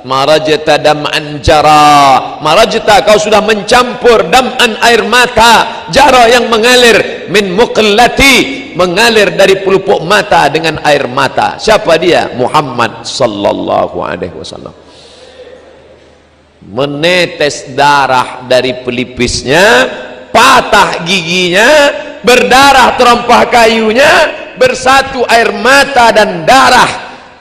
marajta dam'an jara, marajta kau sudah mencampur, dam'an air mata, jara yang mengalir, min muqallati mengalir dari pelupuk mata dengan air mata. Siapa dia? Muhammad sallallahu alaihi wasallam. Menetes darah dari pelipisnya, patah giginya, berdarah terompah kayunya, bersatu air mata dan darah.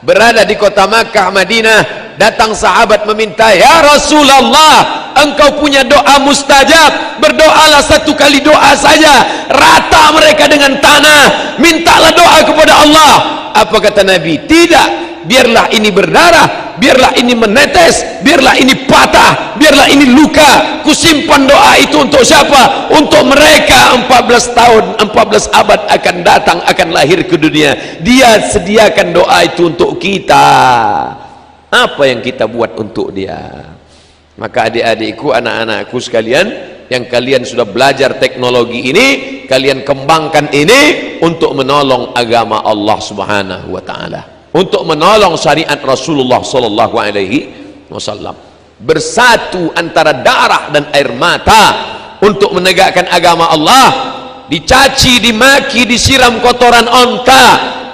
Berada di kota Makkah, Madinah, datang sahabat meminta, ya Rasulullah, engkau punya doa mustajab, berdoalah satu kali doa saja, rata mereka dengan tanah, mintalah doa kepada Allah. Apa kata Nabi? Tidak, biarlah ini berdarah, biarlah ini menetes, biarlah ini patah, biarlah ini luka, kusimpan doa itu untuk siapa? Untuk mereka 14 tahun, 14 abad akan datang, akan lahir ke dunia. Dia sediakan doa itu untuk kita. Apa yang kita buat untuk dia? Maka adik-adikku, anak-anakku sekalian, yang kalian sudah belajar teknologi ini, kalian kembangkan ini untuk menolong agama Allah subhanahu wa ta'ala, untuk menolong syariat Rasulullah sallallahu alaihi wasallam. Bersatu antara darah dan air mata untuk menegakkan agama Allah. Dicaci, dimaki, disiram kotoran onta,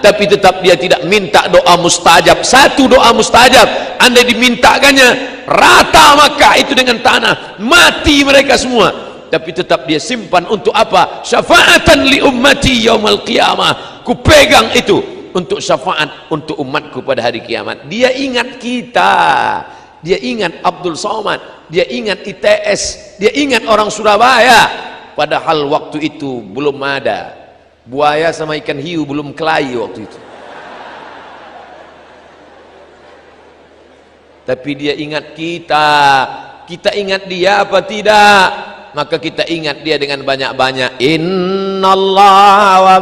tapi tetap dia tidak minta doa mustajab. Satu doa mustajab, anda dimintakannya, rata Makkah itu dengan tanah, mati mereka semua, tapi tetap dia simpan untuk apa? Syafaatan li ummati yaumal qiyamah. Ku pegang itu untuk syafaat untuk umatku pada hari kiamat. Dia ingat kita, dia ingat Abdul Somad, dia ingat ITS, dia ingat orang Surabaya. Padahal waktu itu belum ada buaya sama ikan hiu, belum kelahi waktu itu. Tapi dia ingat kita. Kita ingat dia apa tidak? Maka kita ingat dia dengan banyak-banyak. Innallaha wa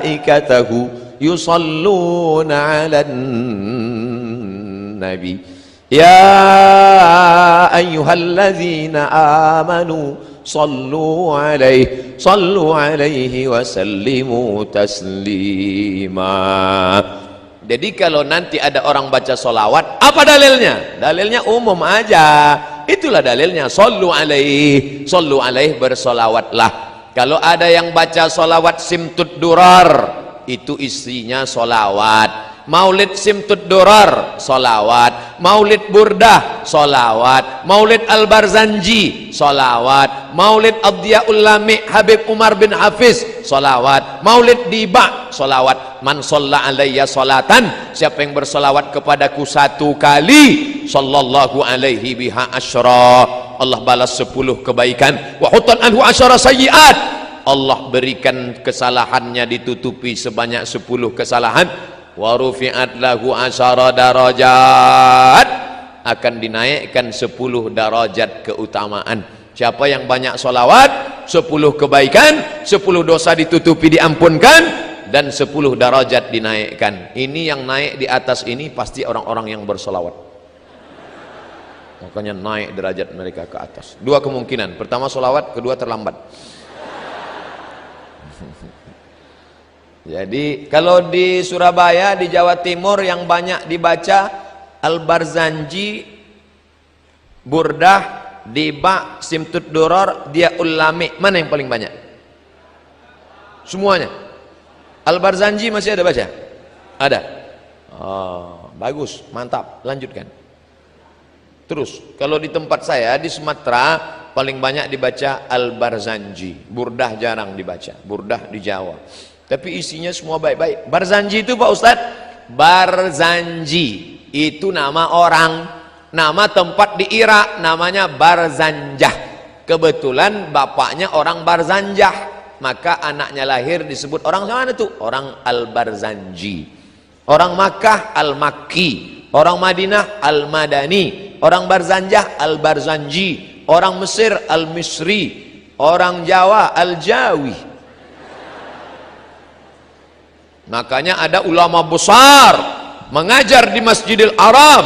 malaikatahu yusalluna 'alan nabi ya ayyuhalladzina amanu sallu alaihi wa sallimu taslima. Jadi kalau nanti ada orang baca solawat, apa dalilnya? Dalilnya umum aja. Itulah dalilnya, sallu alaihi bersolawatlah. Kalau ada yang baca solawat simtud durar, itu isinya solawat. Maulid simtud durar, solawat. Maulid burdah, solawat. Maulid al-barzanji, solawat. Maulid ad-diyaul lami Habib Umar bin Hafiz, solawat. Maulid diba, solawat. Man sholla alayya sholatan, siapa yang bersolawat kepadaku satu kali, sallallahu alaihi biha asyra, Allah balas 10 kebaikan. Wa hutan anhu asyara sayyiat, Allah berikan kesalahannya ditutupi sebanyak 10 kesalahan. Wa rufi'at lahu asyara darajat, akan dinaikkan 10 darajat keutamaan. Siapa yang banyak solawat, 10 kebaikan, 10 dosa ditutupi diampunkan, dan 10 darajat dinaikkan. Ini yang naik di atas ini pasti orang-orang yang bersolawat, makanya naik derajat mereka ke atas. 2 kemungkinan, pertama solawat, kedua terlambat. Jadi kalau di Surabaya, di Jawa Timur yang banyak dibaca Al-Barzanji, Burdah, Diba, Simtud Duror, Dia Ulami, mana yang paling banyak? Semuanya. Al-Barzanji masih ada baca? Ada. Oh, bagus, mantap, lanjutkan. Terus kalau di tempat saya di Sumatera paling banyak dibaca Al-Barzanji. Burdah jarang dibaca, Burdah di Jawa. Tapi isinya semua baik-baik. Barzanji itu Pak Ustadz, Barzanji itu nama orang, nama tempat di Irak namanya Barzanjah. Kebetulan bapaknya orang Barzanjah, maka anaknya lahir disebut orang mana tuh? Orang Al-Barzanji. Orang Makkah Al-Makki, orang Madinah Al-Madani, orang Barzanjah Al-Barzanji, orang Mesir Al-Misri, orang Jawa Al-Jawi. Makanya ada ulama besar mengajar di Masjidil Haram,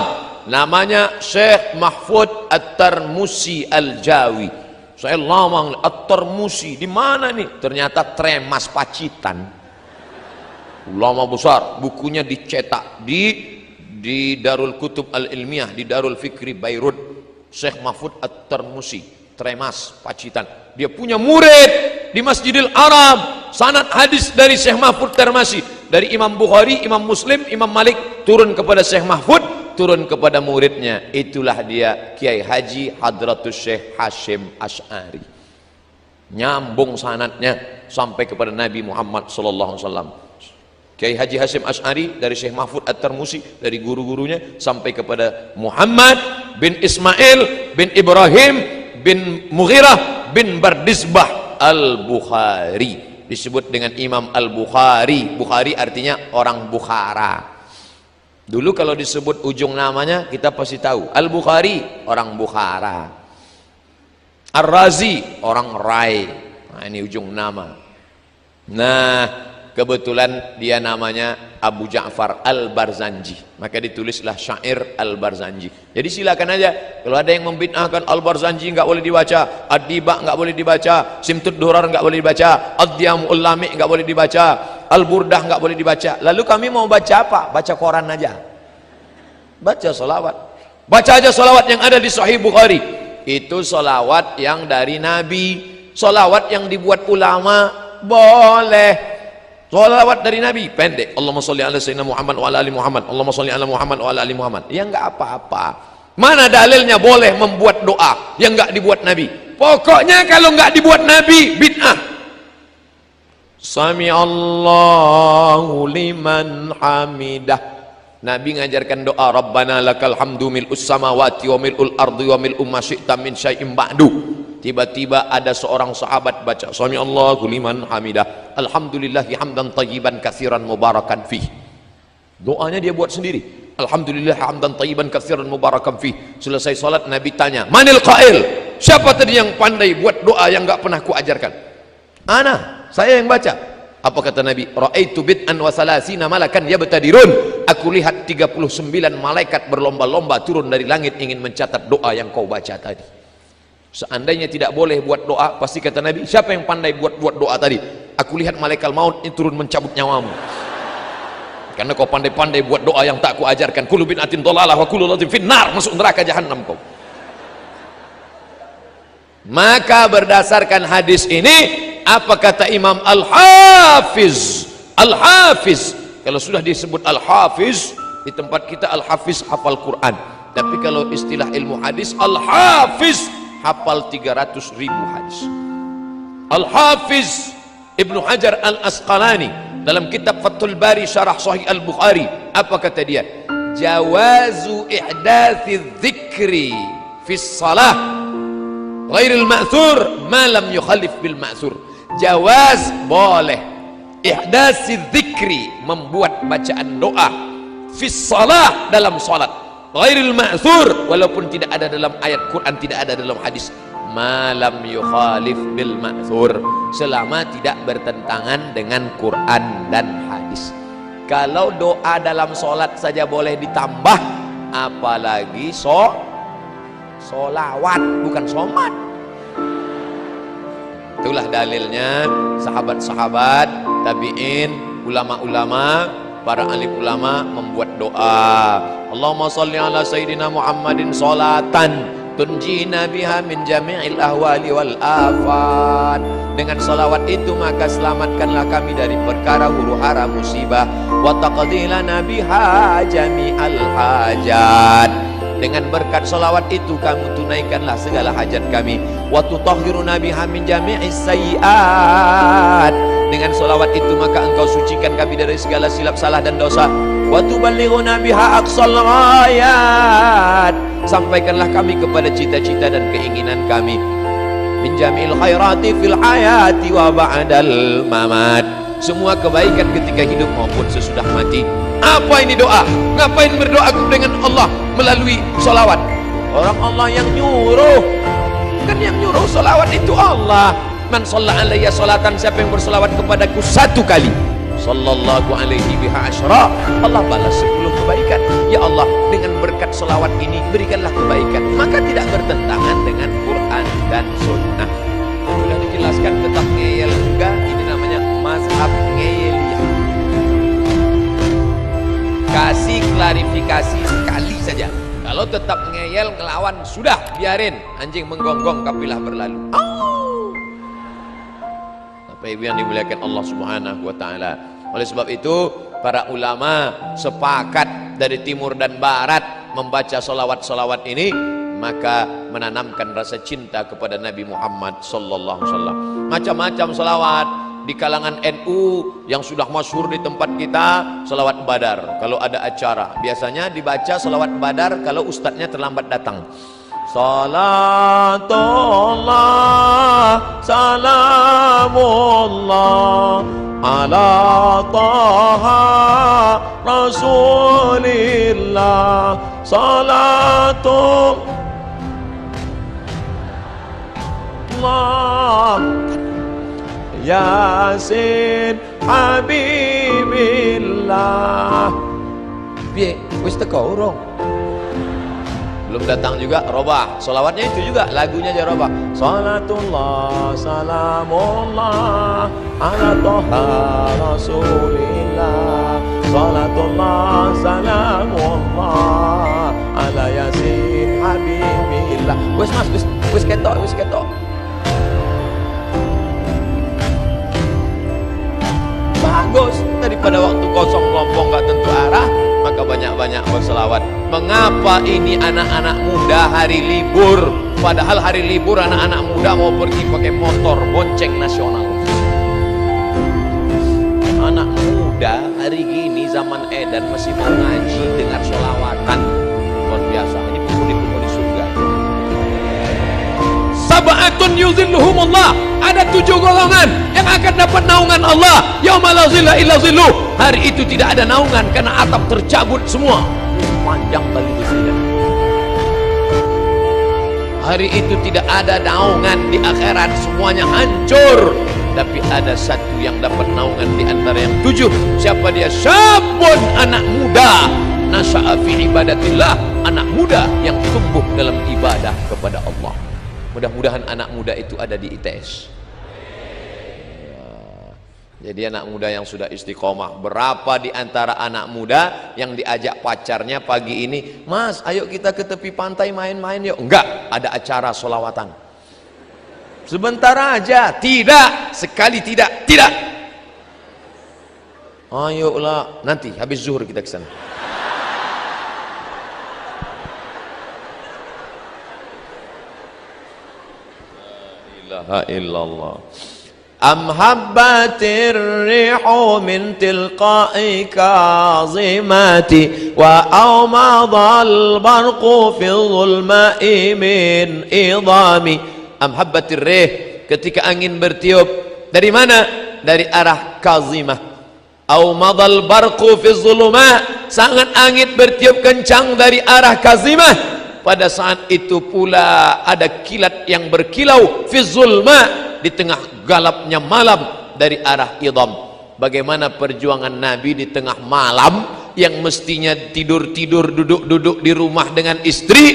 namanya Syekh Mahfud At-Tarmusi Al-Jawi. Saya lama At-Tarmusi di mana nih? Ternyata Tremas Pacitan. Ulama besar, bukunya dicetak di di Darul Kutub Al-Ilmiah di Darul Fikri Beirut, Syekh Mahfud At-Tarmusi, Tremas, Pacitan. Dia punya murid di Masjidil Haram, sanad hadis dari Syekh Mahfud Tarmusi, dari Imam Bukhari, Imam Muslim, Imam Malik, turun kepada Syekh Mahfud, turun kepada muridnya. Itulah dia Kiai Haji Hadratus Syekh Hashim Asy'ari. Nyambung sanadnya sampai kepada Nabi Muhammad sallallahu alaihi wasallam. Kiai Haji Hashim Asy'ari dari Syekh Mahfud At-Tarmusi, dari guru-gurunya sampai kepada Muhammad bin Ismail bin Ibrahim bin Mughirah bin Bardisbah Al-Bukhari, disebut dengan Imam Al-Bukhari. Bukhari artinya orang Bukhara. Dulu kalau disebut ujung namanya kita pasti tahu, Al-Bukhari orang Bukhara, Ar-Razi orang Rai. Nah, ini ujung nama. Nah, kebetulan dia namanya Abu Ja'far Al-Barzanji, maka ditulislah syair Al-Barzanji. Jadi silakan aja, kalau ada yang membid'ahkan Al-Barzanji nggak boleh dibaca, Ad-Diba nggak boleh dibaca, Simtud Durar nggak boleh dibaca, Ad-Diyamul Lami nggak boleh dibaca, Al-Burdah nggak boleh dibaca. Lalu kami mau baca apa? Baca koran aja, baca solawat, baca aja solawat yang ada di Sahih Bukhari. Itu solawat yang dari Nabi. Solawat yang dibuat ulama boleh. Sholawat dari Nabi pendek, Allahumma sholli ala sayyidina Muhammad wa ala ali Muhammad, Allahumma sholli ala Muhammad wa ala ali Muhammad. Ya enggak apa-apa. Mana dalilnya boleh membuat doa yang enggak dibuat Nabi? Pokoknya kalau enggak dibuat Nabi bid'ah. Sami Allahu liman hamidah. Nabi ngajarkan doa, Rabbana lakal hamdu mil'us samawati wa mil'ul ardi wa mil'u ma syi'ta min syai'in ba'du. Tiba-tiba ada seorang sahabat baca Sami Allahu liman hamidah, alhamdulillahi hamdan tayyiban katsiran mubarakan fih. Doanya dia buat sendiri, alhamdulillah hamdan tayyiban katsiran mubarakan fih. Selesai salat Nabi tanya, manil qail, siapa tadi yang pandai buat doa yang enggak pernah kuajarkan? Ana, saya yang baca. Apa kata Nabi? Ra'aitu bid'an wa salasina malakan yabtadirun. Aku lihat 39 malaikat berlomba-lomba turun dari langit ingin mencatat doa yang kau baca tadi. Seandainya tidak boleh buat doa, pasti kata Nabi, siapa yang pandai buat doa tadi? Aku lihat malaikat maut ini turun mencabut nyawamu. Karena kau pandai-pandai buat doa yang tak ku ajarkan. Kullu bid'atin dhalalah wa kullu dhalatin finnar, masuk neraka jahanam kau. Maka berdasarkan hadis ini, apa kata Imam Al-Hafiz? Al-Hafiz, kalau sudah disebut Al-Hafiz, di tempat kita Al-Hafiz hafal Quran. Tapi kalau istilah ilmu hadis, Al-Hafiz hafal 300.000 hadis. Al-Hafiz Ibnu Hajar Al-Asqalani dalam kitab Fathul Bari Syarah Sahih Al-Bukhari, apa kata dia? Jawazu ihdathi dzikri fi shalah ghairil ma'thur ma lam yukhalif bil ma'thur. Jawaz, boleh, ihdathi dzikri, membuat bacaan doa fi shalah, dalam salat, ghairil ma'thur, walaupun tidak ada dalam ayat Quran, tidak ada dalam hadis, malam yukhalif bil ma'thur, selama tidak bertentangan dengan Quran dan hadis. Kalau doa dalam solat saja boleh ditambah, apalagi solawat, bukan somat. Itulah dalilnya sahabat-sahabat, tabi'in, ulama-ulama, para alim ulama membuat doa, Allahumma sholli ala sayyidina Muhammadin sholatan tunjina biha min jami'il ahwali wal afat. Dengan salawat itu maka selamatkanlah kami dari perkara huru-hara musibah, wa taqdi lana biha jami'al hajat. Dengan berkat salawat itu kamu tunaikanlah segala hajat kami, wa tutahhiruna biha min jami'is sayyi'at. Dengan salawat itu maka engkau sucikan kami dari segala silap salah dan dosa, wa tuballighuna biha aqsal ghayat. Sampaikanlah kami kepada cita-cita dan keinginan kami, min jamil khairati fil hayati wa ba'dal mamat. Semua kebaikan ketika hidup maupun sesudah mati. Apa ini doa? Ngapain berdoa dengan Allah melalui salawat? Orang Allah yang nyuruh, kan yang nyuruh salawat itu Allah. Man shalla alayya salatan, siapa yang bersalawat kepadaku 1 kali, sallallahu alaihi biha asyra, Allah balas 10 kebaikan. Ya Allah, dengan berkat salawat ini berikanlah kebaikan, maka tidak bertentangan dengan Quran dan Sunnah. Sudah dijelaskan tetap ngeyel juga, ini namanya mazhab ngeyeliyah. Kasih klarifikasi sekali saja. Kalau tetap ngeyel ngelawan, sudah biarin anjing menggonggong kapilah berlalu. Bapak Ibu yang dimuliakan Allah Subhanahu wa taala. Oleh sebab itu para ulama sepakat dari timur dan barat membaca solawat-solawat ini, maka menanamkan rasa cinta kepada Nabi Muhammad sallallahu alaihi wasallam. Macam-macam solawat di kalangan NU yang sudah masyhur di tempat kita, solawat Badar. Kalau ada acara biasanya dibaca solawat Badar kalau ustadznya terlambat datang. Salatullah salamullah ala taha rasulillah salatullah yasin habibillah. Piye wis teko urung? Belum datang juga, robah. Solawatnya itu juga, lagunya aja robah. Salatullah salamullah ala toha rasulillah. Salatullah salamullah ala yasin habibillah. Wes mas, wes ketok. Bagus, daripada waktu kosong kelompok gak tentu arah, maka banyak-banyak berselawat. Mengapa ini anak-anak muda hari libur, padahal hari libur anak-anak muda mau pergi pakai motor bonceng nasional. Anak muda hari gini zaman edan masih mau ngaji dengar sholawatan, luar biasa. Ini penghuni surga. Sab'atun yuzilluhumullah, ada 7 golongan yang akan dapat naungan Allah. Yauma la zilla illa zilluh, hari itu tidak ada naungan karena atap tercabut semua. Panjang tali besinya. Hari itu tidak ada naungan di akhirat, semuanya hancur. Tapi ada satu yang dapat naungan di antara yang 7. Siapa dia? Syabun, anak muda, nasya'a fi ibadatillah, anak muda yang tumbuh dalam ibadah kepada Allah. Mudah-mudahan anak muda itu ada di ITS. Jadi anak muda yang sudah istiqomah. Berapa di antara anak muda yang diajak pacarnya pagi ini, Mas ayo kita ke tepi pantai main-main yuk? Enggak, ada acara solawatan. Sebentar aja. Tidak, sekali tidak. Ayolah, nanti habis zuhur kita ke sana. La ilaha illallah. Am habbatir rihu min tilqa'i kazimati wa awmadal barqu fi dhulma'i min idami. Am habbatir rih, ketika angin bertiup dari mana? Dari arah kazimah. Awmadal barqu fi dhulma, sangat angin bertiup kencang dari arah kazimah. Pada saat itu pula ada kilat yang berkilau fi dhulma, di tengah galapnya malam dari arah idham. Bagaimana perjuangan Nabi di tengah malam yang mestinya tidur-tidur, duduk-duduk di rumah dengan istri,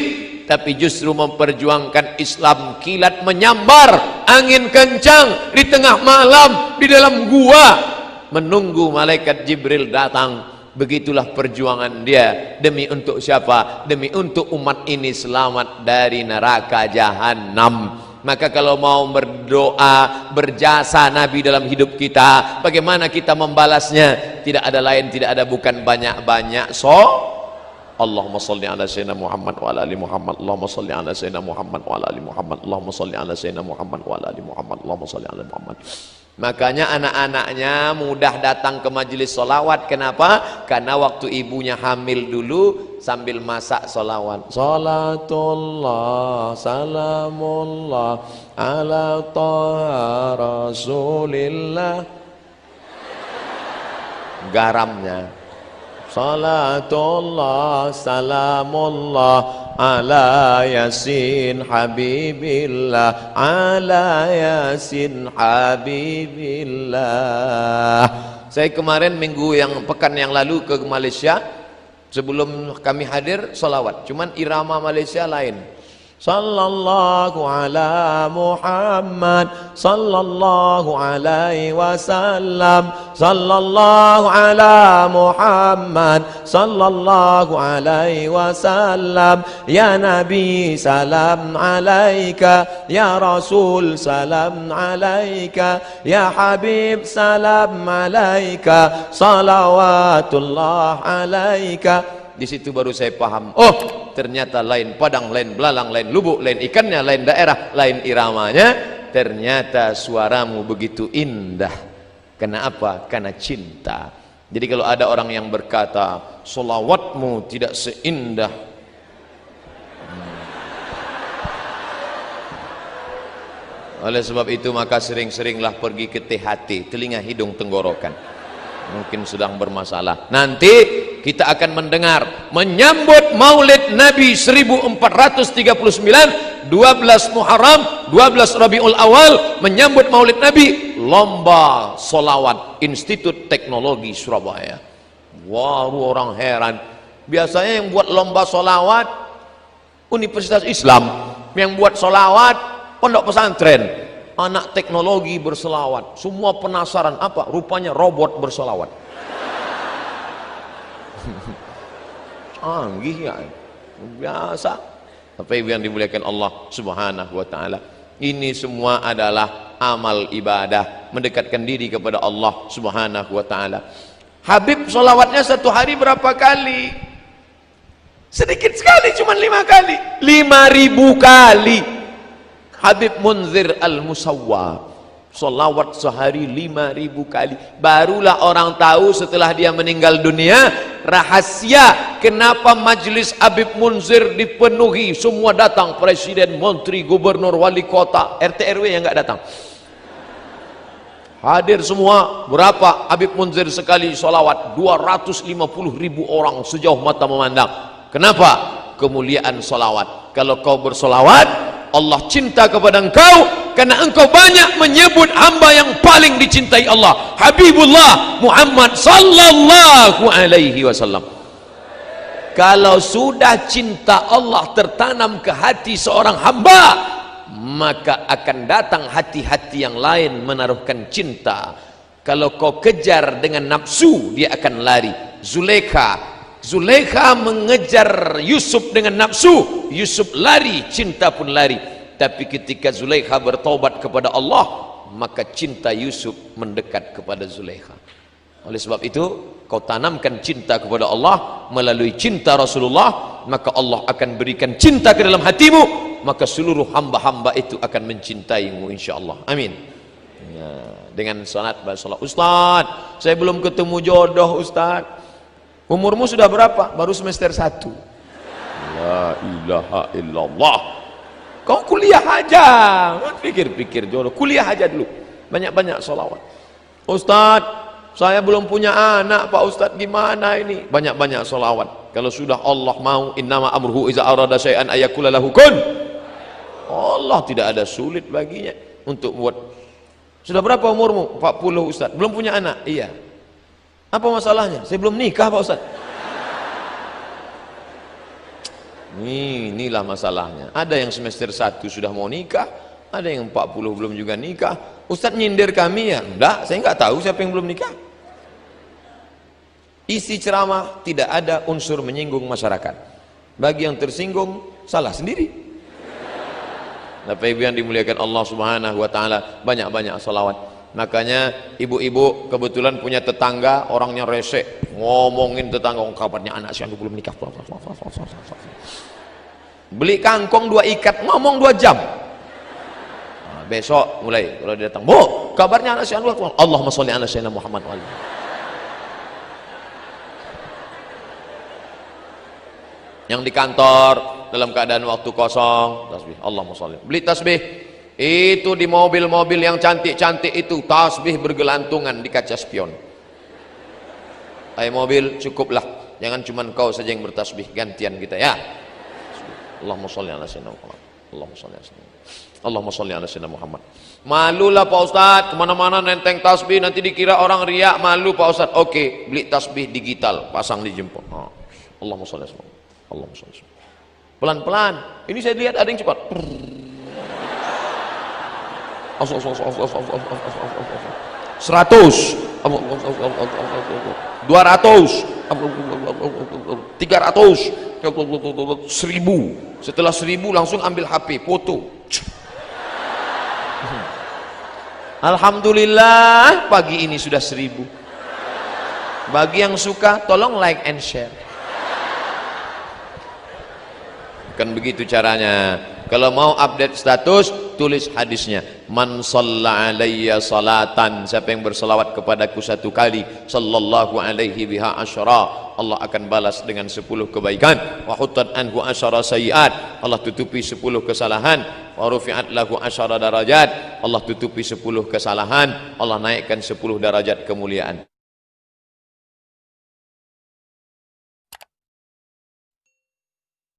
tapi justru memperjuangkan Islam. Kilat menyambar, angin kencang di tengah malam di dalam gua menunggu malaikat Jibril datang. Begitulah perjuangan dia. Demi untuk siapa? Demi untuk umat ini selamat dari neraka jahanam. Maka kalau mau berdoa, berjasa Nabi dalam hidup kita, bagaimana kita membalasnya? Tidak ada lain, tidak ada bukan banyak-banyak. Allahumma salli ala sayyidina Muhammad wa ala ali Muhammad. Allahumma salli ala sayyidina Muhammad wa ala ali Muhammad. Allahumma salli ala sayyidina Muhammad wa ala ali Muhammad. Allahumma salli ala Muhammad. Makanya anak-anaknya mudah datang ke majelis solawat. Kenapa? Karena waktu ibunya hamil dulu sambil masak solawat. Salatullah salamullah ala taha rasulillah. Garamnya salatullah salamullah ala yasin habibillah, ala yasin habibillah. Saya kemarin pekan yang lalu ke Malaysia. Sebelum kami hadir solawat, cuman irama Malaysia lain. Sallallahu ala Muhammad sallallahu alaihi wasallam. Sallallahu ala Muhammad sallallahu alaihi wasallam. Ya Nabi salam alaika, ya Rasul salam alaika, ya Habib salam alaika, salawatullah alaika. Di situ baru saya paham, oh ternyata lain padang, lain belalang, lain lubuk, lain ikannya, lain daerah, lain iramanya. Ternyata suaramu begitu indah. Kenapa? Karena cinta. Jadi kalau ada orang yang berkata solawatmu tidak seindah, oleh sebab itu maka sering-seringlah pergi ke THT, telinga hidung tenggorokan. Mungkin sedang bermasalah. Nanti kita akan mendengar menyambut Maulid Nabi 1439, 12 Muharram, 12 Rabiul Awal, menyambut Maulid Nabi, lomba solawat Institut Teknologi Surabaya. Wah, orang heran. Biasanya yang buat lomba solawat Universitas Islam, yang buat solawat pondok pesantren. Anak teknologi berselawat, semua penasaran apa rupanya robot berselawat. Canggih ya, biasa. Tapi yang dimuliakan Allah Subhanahu wa taala, ini semua adalah amal ibadah, mendekatkan diri kepada Allah Subhanahu wa taala. Habib selawatnya satu hari berapa kali? Sedikit sekali, cuma 5 kali. 5.000 kali. Habib Munzir Al-Musawwa solawat sehari 5.000 kali. Barulah orang tahu setelah dia meninggal dunia rahasia kenapa majelis Habib Munzir dipenuhi, semua datang, presiden, menteri, gubernur, wali kota, RT RW yang enggak datang hadir semua. Berapa Habib Munzir sekali solawat? 250.000 orang sejauh mata memandang. Kenapa? Kemuliaan solawat. Kalau kau bersolawat, Allah cinta kepada engkau karena engkau banyak menyebut hamba yang paling dicintai Allah, Habibullah Muhammad sallallahu alaihi wasallam. Kalau sudah cinta Allah tertanam ke hati seorang hamba, maka akan datang hati-hati yang lain menaruhkan cinta. Kalau kau kejar dengan nafsu, dia akan lari. Zulaikha mengejar Yusuf dengan nafsu, Yusuf lari, cinta pun lari. Tapi ketika Zulaikha bertaubat kepada Allah, maka cinta Yusuf mendekat kepada Zulaikha. Oleh sebab itu, kau tanamkan cinta kepada Allah melalui cinta Rasulullah, maka Allah akan berikan cinta ke dalam hatimu, maka seluruh hamba-hamba itu akan mencintaimu insyaallah. Amin. Ya, dengan salat basalah. Ustaz, saya belum ketemu jodoh Ustaz. Umurmu sudah berapa? Baru semester 1. La ilaha illallah. Kau kuliah aja, pikir-pikir jodoh, kuliah aja dulu, banyak-banyak sholawat. Ustaz, saya belum punya anak Pak Ustaz, gimana ini? Banyak-banyak sholawat. Kalau sudah Allah mau, innama amruhu iza arada syai'an ayakula lahu kun. Allah tidak ada sulit baginya untuk buat. Sudah berapa umurmu? 40 Ustaz. Belum punya anak? Iya. Apa masalahnya? Saya belum nikah Pak Ustaz. Inilah masalahnya. Ada yang semester 1 sudah mau nikah, ada yang 40 belum juga nikah. Ustaz nyindir kami ya? Enggak, saya enggak tahu siapa yang belum nikah. Isi ceramah tidak ada unsur menyinggung masyarakat. Bagi yang tersinggung, salah sendiri. Bapak Ibu yang dimuliakan Allah Subhanahu wa taala, banyak-banyak salawat. Makanya ibu-ibu kebetulan punya tetangga orangnya rese, ngomongin tetangga, kabarnya anak saya belum nikah. Beli kangkong 2 ikat, ngomong 2 jam. Nah, besok mulai kalau dia datang, "Bu, kabarnya anak saya Allahumma sholli ala sayyidina Muhammad wa alihi." Yang di kantor dalam keadaan waktu kosong, tasbih, Allahumma sholli. Beli tasbih. Itu di mobil-mobil yang cantik-cantik itu tasbih bergelantungan di kaca spion. Hai mobil, cukuplah, jangan cuma kau saja yang bertasbih, gantian kita ya. Allahumma sholli ala sayyidina Muhammad. Allahumma sholli ala sayyidina Muhammad. Allahumma sholli ala sayyidina Muhammad. Malulah Pak Ustaz, kemana-mana nenteng tasbih, nanti dikira orang riak, malu Pak Ustaz. Oke, beli tasbih digital, pasang di jempol. Allahumma sholli ala sayyidina Muhammad. Allahumma sholli ala sayyidina Muhammad. pelan-pelan. Ini saya lihat ada yang cepat. 100, 200, 300, 1000, 1000. Setelah 1000 langsung ambil HP, foto. Alhamdulillah pagi ini sudah 1000. Bagi yang suka tolong like and share. Kan begitu caranya. Kalau mau update status, tulis hadisnya. Man shalla alayya salatan, siapa yang berselawat kepadaku 1 kali, sallallahu alaihi biha asyara, Allah akan balas dengan 10 kebaikan. Wa huttat anhu asyara sayiat, Allah tutupi 10 kesalahan. Wa rufi'at lahu asyara darajat, Allah tutupi 10 kesalahan, Allah naikkan 10 darajat kemuliaan.